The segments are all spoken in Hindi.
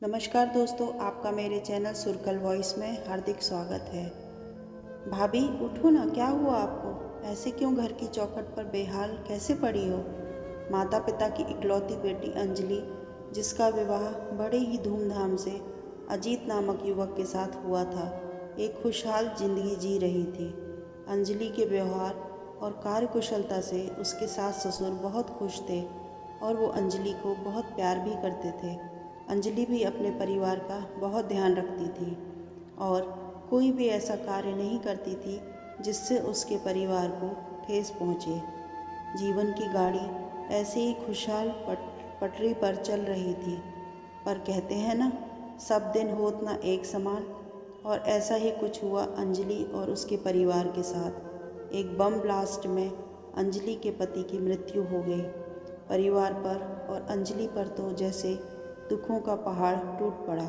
नमस्कार दोस्तों, आपका मेरे चैनल सुरकल वॉइस में हार्दिक स्वागत है। भाभी उठो ना, क्या हुआ आपको? ऐसे क्यों घर की चौखट पर बेहाल कैसे पड़ी हो? माता पिता की इकलौती बेटी अंजलि, जिसका विवाह बड़े ही धूमधाम से अजीत नामक युवक के साथ हुआ था, एक खुशहाल जिंदगी जी रही थी। अंजलि के व्यवहार और कार्यकुशलता से उसके सास ससुर बहुत खुश थे और वो अंजलि को बहुत प्यार भी करते थे। अंजलि भी अपने परिवार का बहुत ध्यान रखती थी और कोई भी ऐसा कार्य नहीं करती थी जिससे उसके परिवार को ठेस पहुँचे। जीवन की गाड़ी ऐसे ही खुशहाल पटरी पर चल रही थी, पर कहते हैं ना, सब दिन होत ना एक समान। और ऐसा ही कुछ हुआ अंजलि और उसके परिवार के साथ। एक बम ब्लास्ट में अंजलि के पति की मृत्यु हो गई। परिवार पर और अंजलि पर तो जैसे दुखों का पहाड़ टूट पड़ा।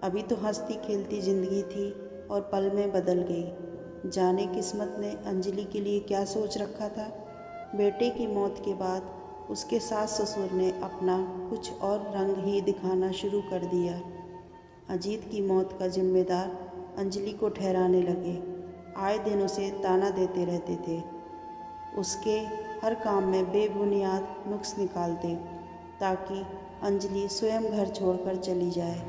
अभी तो हंसती खेलती जिंदगी थी और पल में बदल गई। जाने किस्मत ने अंजलि के लिए क्या सोच रखा था। बेटे की मौत के बाद उसके सास ससुर ने अपना कुछ और रंग ही दिखाना शुरू कर दिया। अजीत की मौत का जिम्मेदार अंजलि को ठहराने लगे। आए दिन उसे ताना देते रहते थे। उसके हर काम में बेबुनियाद नुक्स निकालते ताकि अंजलि स्वयं घर छोड़कर चली जाए।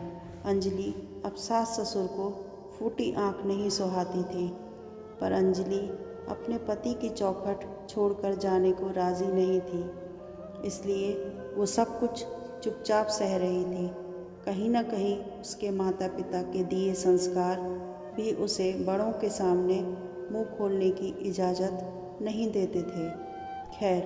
अंजलि अब सास ससुर को फूटी आंख नहीं सुहाती थी, पर अंजलि अपने पति की चौखट छोड़कर जाने को राज़ी नहीं थी। इसलिए वो सब कुछ चुपचाप सह रही थी। कहीं न कहीं उसके माता पिता के दिए संस्कार भी उसे बड़ों के सामने मुंह खोलने की इजाज़त नहीं देते थे। खैर,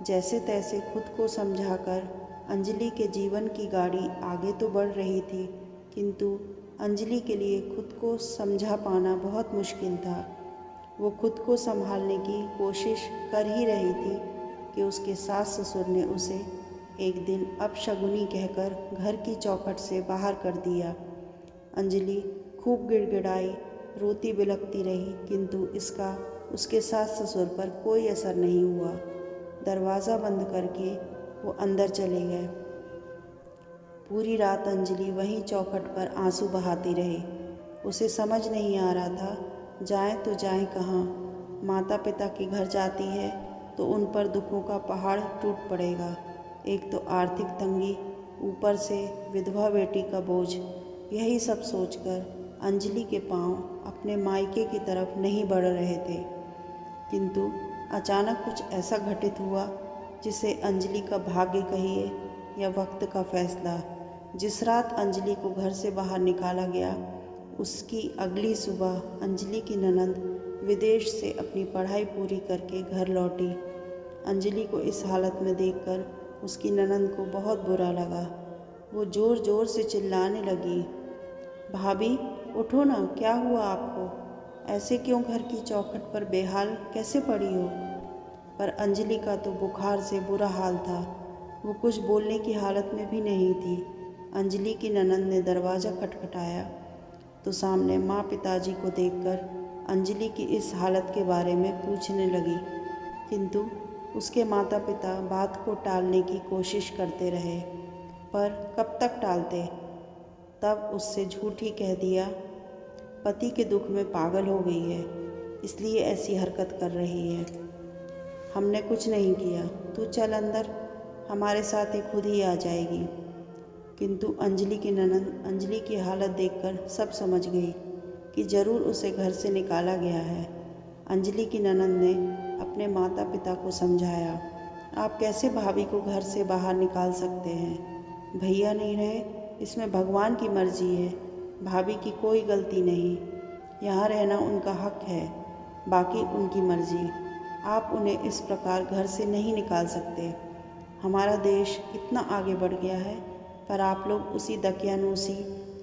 जैसे तैसे खुद को समझाकर अंजलि के जीवन की गाड़ी आगे तो बढ़ रही थी, किंतु अंजलि के लिए खुद को समझा पाना बहुत मुश्किल था। वो खुद को संभालने की कोशिश कर ही रही थी कि उसके सास ससुर ने उसे एक दिन अपशगुनी कहकर घर की चौखट से बाहर कर दिया। अंजलि खूब गिड़गिड़ाई, रोती बिलखती रही, किंतु इसका उसके सास ससुर पर कोई असर नहीं हुआ। दरवाज़ा बंद करके वो अंदर चले गए। पूरी रात अंजलि वहीं चौखट पर आंसू बहाती रही। उसे समझ नहीं आ रहा था जाएं तो जाएं कहाँ। माता पिता के घर जाती है तो उन पर दुखों का पहाड़ टूट पड़ेगा। एक तो आर्थिक तंगी, ऊपर से विधवा बेटी का बोझ। यही सब सोचकर अंजलि के पांव अपने मायके की तरफ नहीं बढ़ रहे थे, किंतु अचानक कुछ ऐसा घटित हुआ जिसे अंजलि का भाग्य कहिए या वक्त का फैसला। जिस रात अंजलि को घर से बाहर निकाला गया, उसकी अगली सुबह अंजलि की ननंद विदेश से अपनी पढ़ाई पूरी करके घर लौटी। अंजलि को इस हालत में देखकर उसकी ननंद को बहुत बुरा लगा। वो ज़ोर ज़ोर से चिल्लाने लगी, भाभी उठो ना, क्या हुआ आपको? ऐसे क्यों घर की चौखट पर बेहाल कैसे पड़ी हो? पर अंजलि का तो बुखार से बुरा हाल था। वो कुछ बोलने की हालत में भी नहीं थी। अंजलि की ननंद ने दरवाज़ा खटखटाया तो सामने माँ पिताजी को देखकर अंजलि की इस हालत के बारे में पूछने लगी, किंतु उसके माता पिता बात को टालने की कोशिश करते रहे। पर कब तक टालते। तब उससे झूठ ही कह दिया, पति के दुख में पागल हो गई है, इसलिए ऐसी हरकत कर रही है। हमने कुछ नहीं किया, तू चल अंदर, हमारे साथ ही खुद ही आ जाएगी। किंतु अंजलि की ननंद अंजलि की हालत देखकर सब समझ गई कि ज़रूर उसे घर से निकाला गया है। अंजलि की ननंद ने अपने माता पिता को समझाया, आप कैसे भाभी को घर से बाहर निकाल सकते हैं? भैया नहीं रहे, इसमें भगवान की मर्जी है। भाभी की कोई गलती नहीं, यहाँ रहना उनका हक है, बाकी उनकी मर्जी। आप उन्हें इस प्रकार घर से नहीं निकाल सकते। हमारा देश कितना आगे बढ़ गया है, पर आप लोग उसी दकियानूसी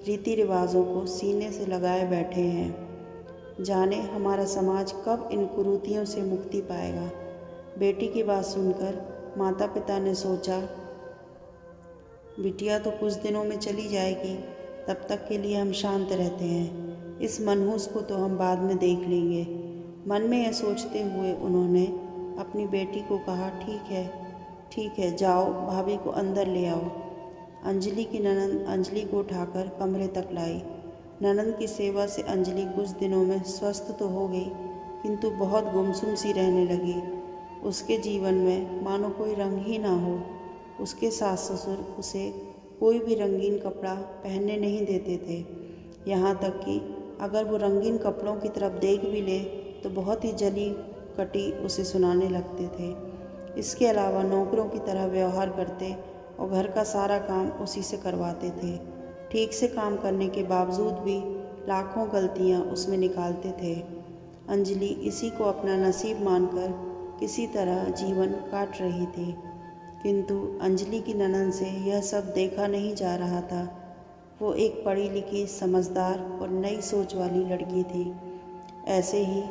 रीति रिवाजों को सीने से लगाए बैठे हैं। जाने हमारा समाज कब इन कुरीतियों से मुक्ति पाएगा। बेटी की बात सुनकर माता पिता ने सोचा, बिटिया तो कुछ दिनों में चली जाएगी, तब तक के लिए हम शांत रहते हैं। इस मनहूस को तो हम बाद में देख लेंगे। मन में यह सोचते हुए उन्होंने अपनी बेटी को कहा, ठीक है, जाओ भाभी को अंदर ले आओ। अंजलि की ननंद अंजलि को उठाकर कमरे तक लाई। ननंद की सेवा से अंजलि कुछ दिनों में स्वस्थ तो हो गई, किंतु बहुत गुमसुम सी रहने लगी। उसके जीवन में मानो कोई रंग ही ना हो। उसके सास ससुर उसे कोई भी रंगीन कपड़ा पहनने नहीं देते थे। यहाँ तक कि अगर वो रंगीन कपड़ों की तरफ देख भी ले तो बहुत ही जली कटी उसे सुनाने लगते थे। इसके अलावा नौकरों की तरह व्यवहार करते और घर का सारा काम उसी से करवाते थे। ठीक से काम करने के बावजूद भी लाखों गलतियाँ उसमें निकालते थे। अंजलि इसी को अपना नसीब मानकर किसी तरह जीवन काट रही थी, किंतु अंजलि की ननद से यह सब देखा नहीं जा रहा था। वो एक पढ़ी लिखी, समझदार और नई सोच वाली लड़की थी। ऐसे ही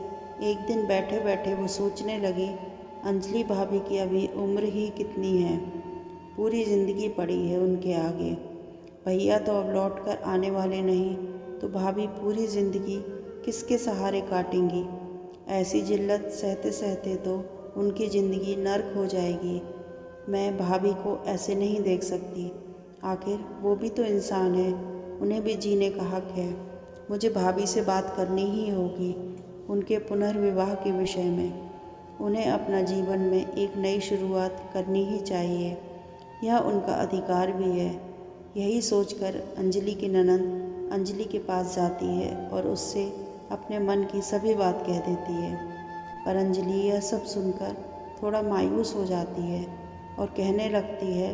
एक दिन बैठे बैठे वो सोचने लगी, अंजलि भाभी की अभी उम्र ही कितनी है, पूरी ज़िंदगी पड़ी है उनके आगे। भैया तो अब लौट कर आने वाले नहीं, तो भाभी पूरी ज़िंदगी किसके सहारे काटेंगी। ऐसी जिल्लत सहते सहते तो उनकी ज़िंदगी नर्क हो जाएगी। मैं भाभी को ऐसे नहीं देख सकती, आखिर वो भी तो इंसान है, उन्हें भी जीने का हक है। मुझे भाभी से बात करनी ही होगी उनके पुनर्विवाह के विषय में। उन्हें अपना जीवन में एक नई शुरुआत करनी ही चाहिए, यह उनका अधिकार भी है। यही सोचकर अंजलि की ननद अंजलि के पास जाती है और उससे अपने मन की सभी बात कह देती है। पर अंजलि यह सब सुनकर थोड़ा मायूस हो जाती है और कहने लगती है,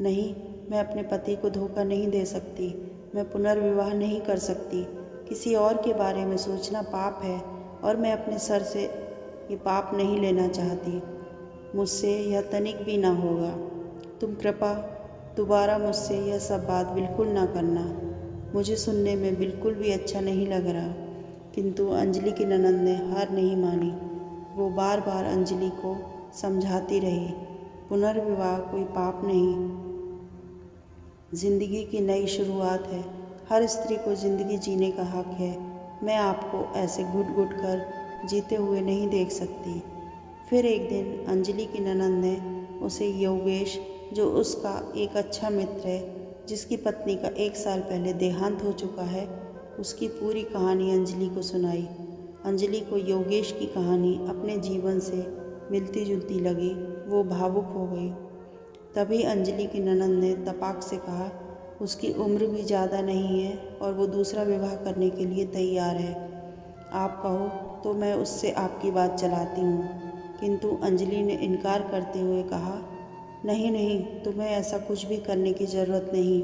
नहीं, मैं अपने पति को धोखा नहीं दे सकती, मैं पुनर्विवाह नहीं कर सकती। किसी और के बारे में सोचना पाप है और मैं अपने सर से ये पाप नहीं लेना चाहती। मुझसे यह तनिक भी ना होगा। तुम कृपा दोबारा मुझसे यह सब बात बिल्कुल ना करना, मुझे सुनने में बिल्कुल भी अच्छा नहीं लग रहा। किंतु अंजलि की ननद ने हार नहीं मानी। वो बार बार अंजलि को समझाती रही, पुनर्विवाह कोई पाप नहीं, जिंदगी की नई शुरुआत है। हर स्त्री को ज़िंदगी जीने का हक है। मैं आपको ऐसे घुट घुट कर जीते हुए नहीं देख सकती। फिर एक दिन अंजलि की ननद ने उसे योगेश, जो उसका एक अच्छा मित्र है, जिसकी पत्नी का 1 साल पहले देहांत हो चुका है, उसकी पूरी कहानी अंजलि को सुनाई। अंजलि को योगेश की कहानी अपने जीवन से मिलती जुलती लगी। वो भावुक हो गई। तभी अंजलि की ननद ने तपाक से कहा, उसकी उम्र भी ज़्यादा नहीं है और वो दूसरा विवाह करने के लिए तैयार है। आप कहो तो मैं उससे आपकी बात चलाती हूँ। किंतु अंजलि ने इनकार करते हुए कहा, नहीं नहीं, तुम्हें ऐसा कुछ भी करने की ज़रूरत नहीं।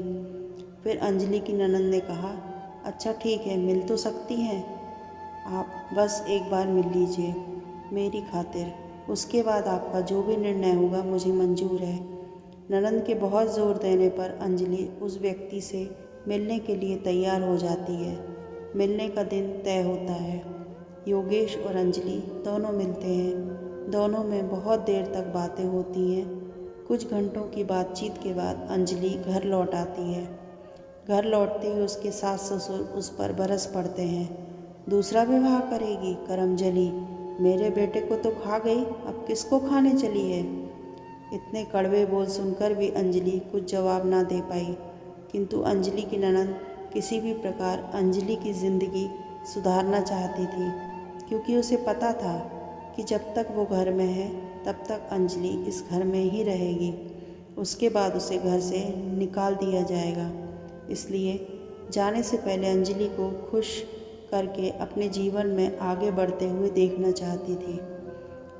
फिर अंजलि की ननद ने कहा, अच्छा ठीक है, मिल तो सकती हैं आप, बस एक बार मिल लीजिए मेरी खातिर, उसके बाद आपका जो भी निर्णय होगा मुझे मंजूर है। ननद के बहुत ज़ोर देने पर अंजलि उस व्यक्ति से मिलने के लिए तैयार हो जाती है। मिलने का दिन तय होता है। योगेश और अंजलि दोनों मिलते हैं। दोनों में बहुत देर तक बातें होती हैं। कुछ घंटों की बातचीत के बाद अंजलि घर लौट आती है। घर लौटते ही उसके सास ससुर उस पर बरस पड़ते हैं। दूसरा विवाह करेगी करमजली, मेरे बेटे को तो खा गई, अब किसको खाने चली है। इतने कड़वे बोल सुनकर भी अंजलि कुछ जवाब ना दे पाई। किंतु अंजलि की ननद किसी भी प्रकार अंजलि की ज़िंदगी सुधारना चाहती थी, क्योंकि उसे पता था कि जब तक वो घर में है तब तक अंजलि इस घर में ही रहेगी, उसके बाद उसे घर से निकाल दिया जाएगा। इसलिए जाने से पहले अंजलि को खुश करके अपने जीवन में आगे बढ़ते हुए देखना चाहती थी।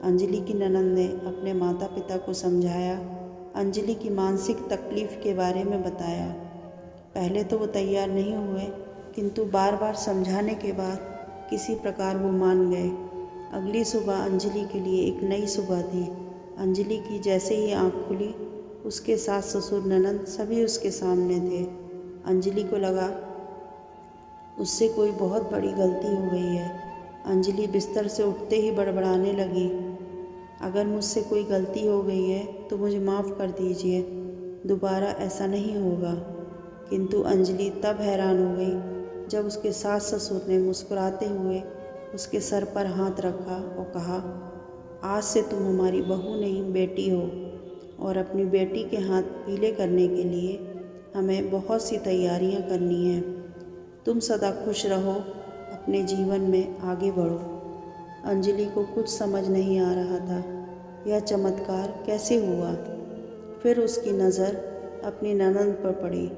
अंजलि की ननद ने अपने माता पिता को समझाया, अंजलि की मानसिक तकलीफ़ के बारे में बताया। पहले तो वो तैयार नहीं हुए, किंतु बार बार समझाने के बाद किसी प्रकार वो मान गए। अगली सुबह अंजलि के लिए एक नई सुबह थी। अंजलि की जैसे ही आँख खुली, उसके सास ससुर ननद सभी उसके सामने थे। अंजलि को लगा उससे कोई बहुत बड़ी गलती हो गई है। अंजलि बिस्तर से उठते ही बड़बड़ाने लगी, अगर मुझसे कोई गलती हो गई है तो मुझे माफ़ कर दीजिए, दोबारा ऐसा नहीं होगा। किंतु अंजलि तब हैरान हो गई जब उसके सास ससुर ने मुस्कुराते हुए उसके सर पर हाथ रखा और कहा, आज से तुम हमारी बहू नहीं बेटी हो। और अपनी बेटी के हाथ पीले करने के लिए हमें बहुत सी तैयारियां करनी हैं। तुम सदा खुश रहो, अपने जीवन में आगे बढ़ो। अंजलि को कुछ समझ नहीं आ रहा था, यह चमत्कार कैसे हुआ। फिर उसकी नज़र अपनी ननंद पर पड़ी,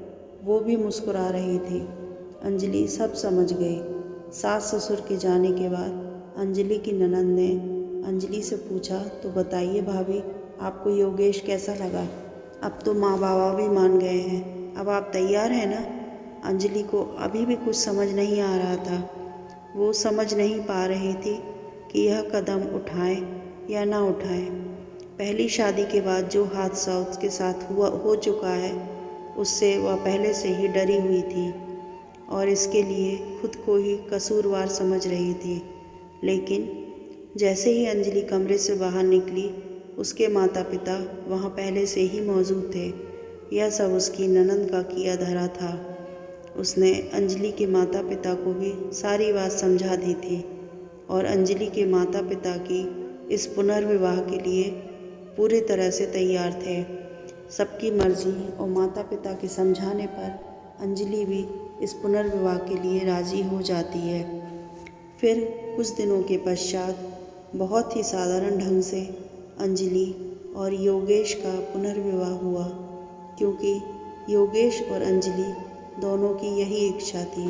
वो भी मुस्कुरा रही थी। अंजलि सब समझ गई। सास ससुर के जाने के बाद अंजलि की ननंद ने अंजलि से पूछा, तो बताइए भाभी, आपको योगेश कैसा लगा? अब तो माँ बाबा भी मान गए हैं, अब आप तैयार हैं ना? अंजलि को अभी भी कुछ समझ नहीं आ रहा था। वो समझ नहीं पा रही थी कि यह कदम उठाएं या ना उठाएं। पहली शादी के बाद जो हादसा उसके साथ हो चुका है, उससे वह पहले से ही डरी हुई थी और इसके लिए खुद को ही कसूरवार समझ रही थी। लेकिन जैसे ही अंजलि कमरे से बाहर निकली, उसके माता पिता वहाँ पहले से ही मौजूद थे। यह सब उसकी ननंद का किया धरा था। उसने अंजलि के माता पिता को भी सारी बात समझा दी थी और अंजलि के माता पिता की इस पुनर्विवाह के लिए पूरी तरह से तैयार थे। सबकी मर्जी और माता पिता के समझाने पर अंजलि भी इस पुनर्विवाह के लिए राज़ी हो जाती है। फिर कुछ दिनों के पश्चात बहुत ही साधारण ढंग से अंजलि और योगेश का पुनर्विवाह हुआ, क्योंकि योगेश और अंजलि दोनों की यही इच्छा थी।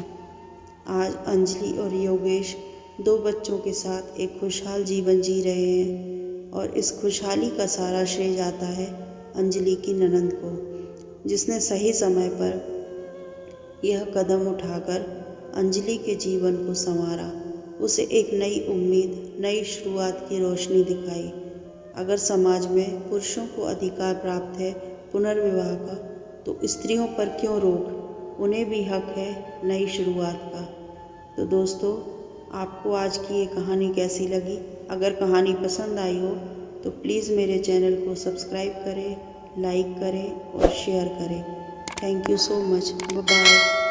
आज अंजलि और योगेश 2 बच्चों के साथ एक खुशहाल जीवन जी रहे हैं और इस खुशहाली का सारा श्रेय जाता है अंजलि की ननंद को, जिसने सही समय पर यह कदम उठाकर अंजलि के जीवन को संवारा, उसे एक नई उम्मीद, नई शुरुआत की रोशनी दिखाई। अगर समाज में पुरुषों को अधिकार प्राप्त है पुनर्विवाह का, तो स्त्रियों पर क्यों रोक? उन्हें भी हक है नई शुरुआत का। तो दोस्तों, आपको आज की ये कहानी कैसी लगी? अगर कहानी पसंद आई हो तो प्लीज़ मेरे चैनल को सब्सक्राइब करें, लाइक करें और शेयर करें। Thank you so much. Bye bye.